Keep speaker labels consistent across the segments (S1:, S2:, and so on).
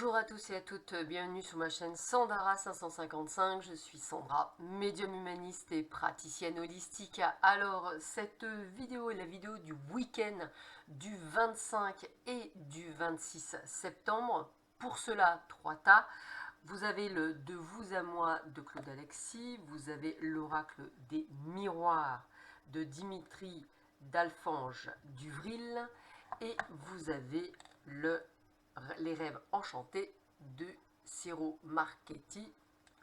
S1: Bonjour à tous et à toutes, bienvenue sur ma chaîne Sandara 555, je suis Sandra, médium humaniste et praticienne holistique. Alors cette vidéo est la vidéo du week-end du 25 et du 26 septembre. Pour cela, 3 tas. Vous avez le De vous à moi de Claude Alexis, vous avez l'oracle des miroirs de Dimitri d'Alphonse Duvril et vous avez les rêves enchantés de Ciro Marchetti,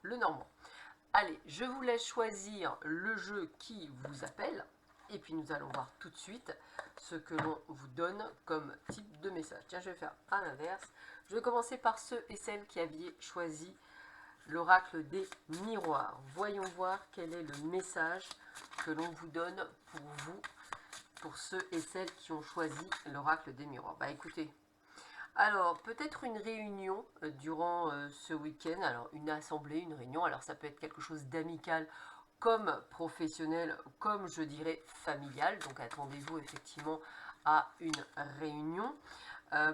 S1: le Normand. Allez, je vous laisse choisir le jeu qui vous appelle. Et puis nous allons voir tout de suite ce que l'on vous donne comme type de message. Tiens, je vais faire à l'inverse. Je vais commencer par ceux et celles qui avaient choisi l'oracle des miroirs. Voyons voir quel est le message que l'on vous donne pour vous, pour ceux et celles qui ont choisi l'oracle des miroirs. Bah écoutez, alors, peut-être une réunion durant ce week-end, alors une assemblée, une réunion, alors ça peut être quelque chose d'amical comme professionnel, comme je dirais familial, donc attendez-vous effectivement à une réunion.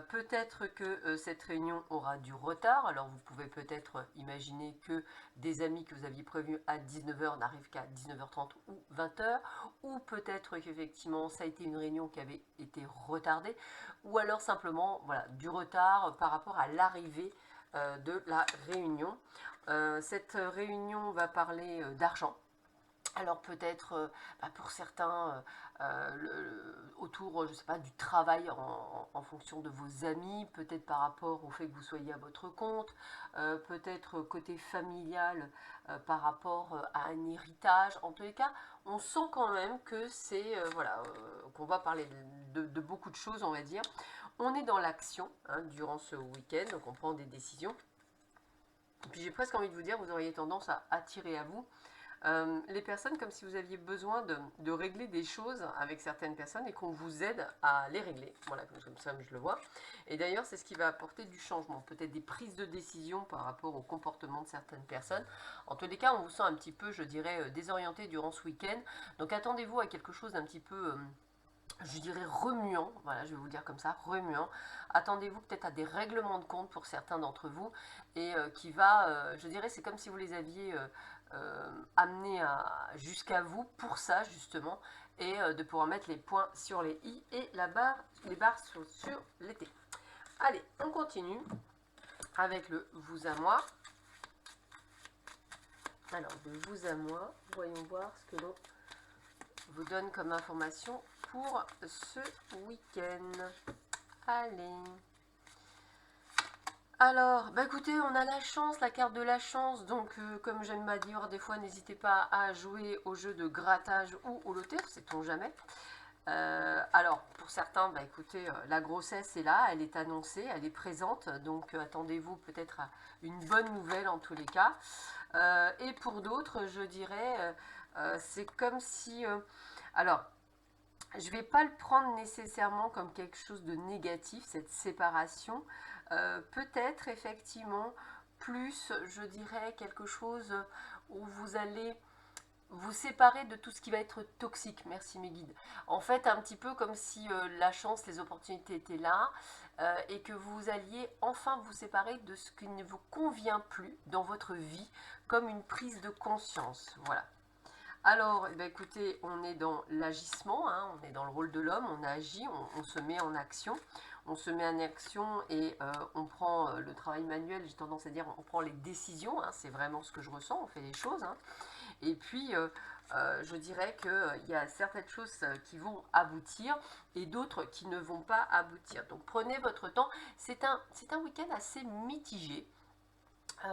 S1: Peut-être que cette réunion aura du retard, alors vous pouvez peut-être imaginer que des amis que vous aviez prévus à 19h n'arrivent qu'à 19h30 ou 20h, ou peut-être qu'effectivement ça a été une réunion qui avait été retardée, ou alors simplement voilà, du retard par rapport à l'arrivée de la réunion. Cette réunion va parler d'argent. Alors peut-être pour certains autour, je sais pas, du travail en fonction de vos amis, peut-être par rapport au fait que vous soyez à votre compte, peut-être côté familial par rapport à un héritage. En tous les cas, on sent quand même que c'est voilà, qu'on va parler de beaucoup de choses, on va dire. On est dans l'action hein, durant ce week-end, donc on prend des décisions. Et puis j'ai presque envie de vous dire, vous auriez tendance à attirer à vous les personnes comme si vous aviez besoin de régler des choses avec certaines personnes et qu'on vous aide à les régler. Voilà, comme ça je le vois. Et d'ailleurs, c'est ce qui va apporter du changement, peut-être des prises de décision par rapport au comportement de certaines personnes. En tous les cas, on vous sent un petit peu, je dirais, désorienté durant ce week-end. Donc attendez-vous à quelque chose d'un petit peu je dirais remuant, voilà, je vais vous le dire comme ça, remuant. Attendez-vous peut-être à des règlements de compte pour certains d'entre vous et qui va, je dirais, c'est comme si vous les aviez amenés jusqu'à vous pour ça justement et de pouvoir mettre les points sur les i et les barres sur les t. Allez, on continue avec le vous à moi. Alors, de vous à moi, voyons voir ce que l'on vous donne comme information pour ce week-end. Allez. Alors, bah écoutez, on a la chance, la carte de la chance, donc comme j'aime à dire des fois, n'hésitez pas à jouer au jeu de grattage ou au loto, sait-on jamais. Alors, pour certains, bah écoutez, la grossesse est là, elle est annoncée, elle est présente, donc attendez-vous peut-être à une bonne nouvelle en tous les cas. Et pour d'autres, je dirais, c'est comme si... alors, je ne vais pas le prendre nécessairement comme quelque chose de négatif, cette séparation. Peut-être effectivement plus, je dirais, quelque chose où vous allez vous séparer de tout ce qui va être toxique. Merci mes guides. En fait, un petit peu comme si la chance, les opportunités étaient là et que vous alliez enfin vous séparer de ce qui ne vous convient plus dans votre vie, comme une prise de conscience. Voilà. Alors, eh bien, écoutez, on est dans l'agissement, hein, on est dans le rôle de l'homme, on agit, on se met en action. On se met en action et on prend le travail manuel, j'ai tendance à dire, on prend les décisions, hein, c'est vraiment ce que je ressens, on fait les choses. Hein. Et puis, je dirais qu'il y a certaines choses qui vont aboutir et d'autres qui ne vont pas aboutir. Donc, prenez votre temps. C'est un week-end assez mitigé.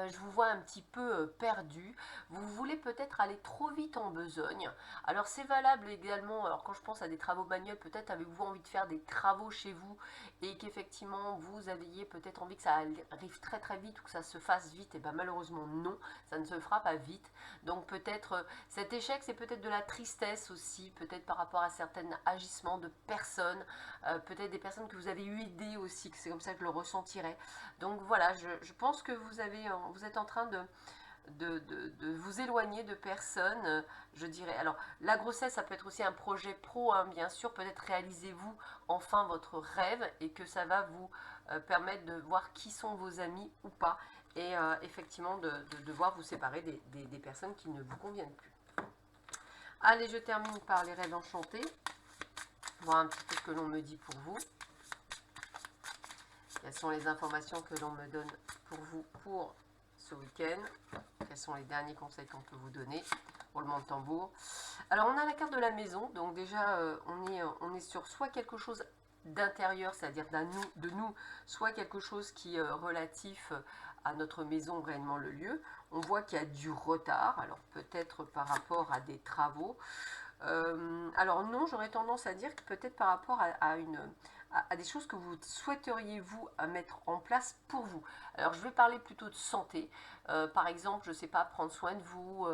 S1: Je vous vois un petit peu perdu, vous voulez peut-être aller trop vite en besogne. Alors c'est valable également, alors quand je pense à des travaux manuels, peut-être avez-vous envie de faire des travaux chez vous et qu'effectivement vous aviez peut-être envie que ça arrive très très vite ou que ça se fasse vite, et bien malheureusement non, ça ne se fera pas vite. Donc peut-être cet échec c'est peut-être de la tristesse aussi, peut-être par rapport à certains agissements de personnes, peut-être des personnes que vous avez eu aidées aussi, que c'est comme ça que je le ressentirais. Donc voilà, je pense que vous êtes en train de vous éloigner de personnes, je dirais. Alors, la grossesse, ça peut être aussi un projet pro, hein, bien sûr. Peut-être réalisez-vous enfin votre rêve et que ça va vous permettre de voir qui sont vos amis ou pas. Et effectivement, de devoir vous séparer des personnes qui ne vous conviennent plus. Allez, je termine par les rêves enchantés. Voir un petit peu ce que l'on me dit pour vous. Quelles sont les informations que l'on me donne pour vous pour ce week-end? Quels sont les derniers conseils qu'on peut vous donner? Roulement de tambour. Alors, on a la carte de la maison. Donc déjà, on est sur soit quelque chose d'intérieur, c'est-à-dire de nous, soit quelque chose qui est relatif à notre maison, réellement le lieu. On voit qu'il y a du retard, alors peut-être par rapport à des travaux. Alors non, j'aurais tendance à dire que peut-être par rapport à des choses que vous souhaiteriez vous mettre en place pour vous. Alors je vais parler plutôt de santé. Par exemple, je ne sais pas, prendre soin de vous,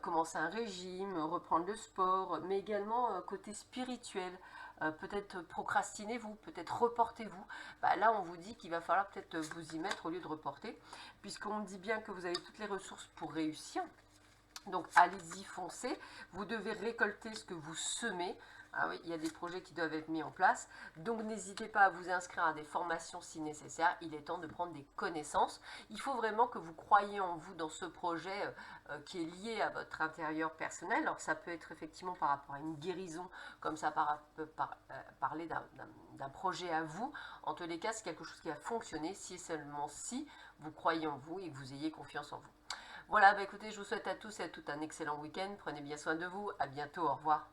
S1: commencer un régime, reprendre le sport, mais également côté spirituel. Peut-être procrastinez-vous, peut-être reportez-vous. Bah, là, on vous dit qu'il va falloir peut-être vous y mettre au lieu de reporter, puisqu'on me dit bien que vous avez toutes les ressources pour réussir. Donc, allez-y, foncez. Vous devez récolter ce que vous semez. Ah oui, il y a des projets qui doivent être mis en place. Donc, n'hésitez pas à vous inscrire à des formations si nécessaire. Il est temps de prendre des connaissances. Il faut vraiment que vous croyiez en vous dans ce projet qui est lié à votre intérieur personnel. Alors, ça peut être effectivement par rapport à une guérison, comme ça parler d'un projet à vous. En tous les cas, c'est quelque chose qui va fonctionner si et seulement si vous croyez en vous et que vous ayez confiance en vous. Voilà, bah écoutez, je vous souhaite à tous et à toutes un excellent week-end. Prenez bien soin de vous. À bientôt. Au revoir.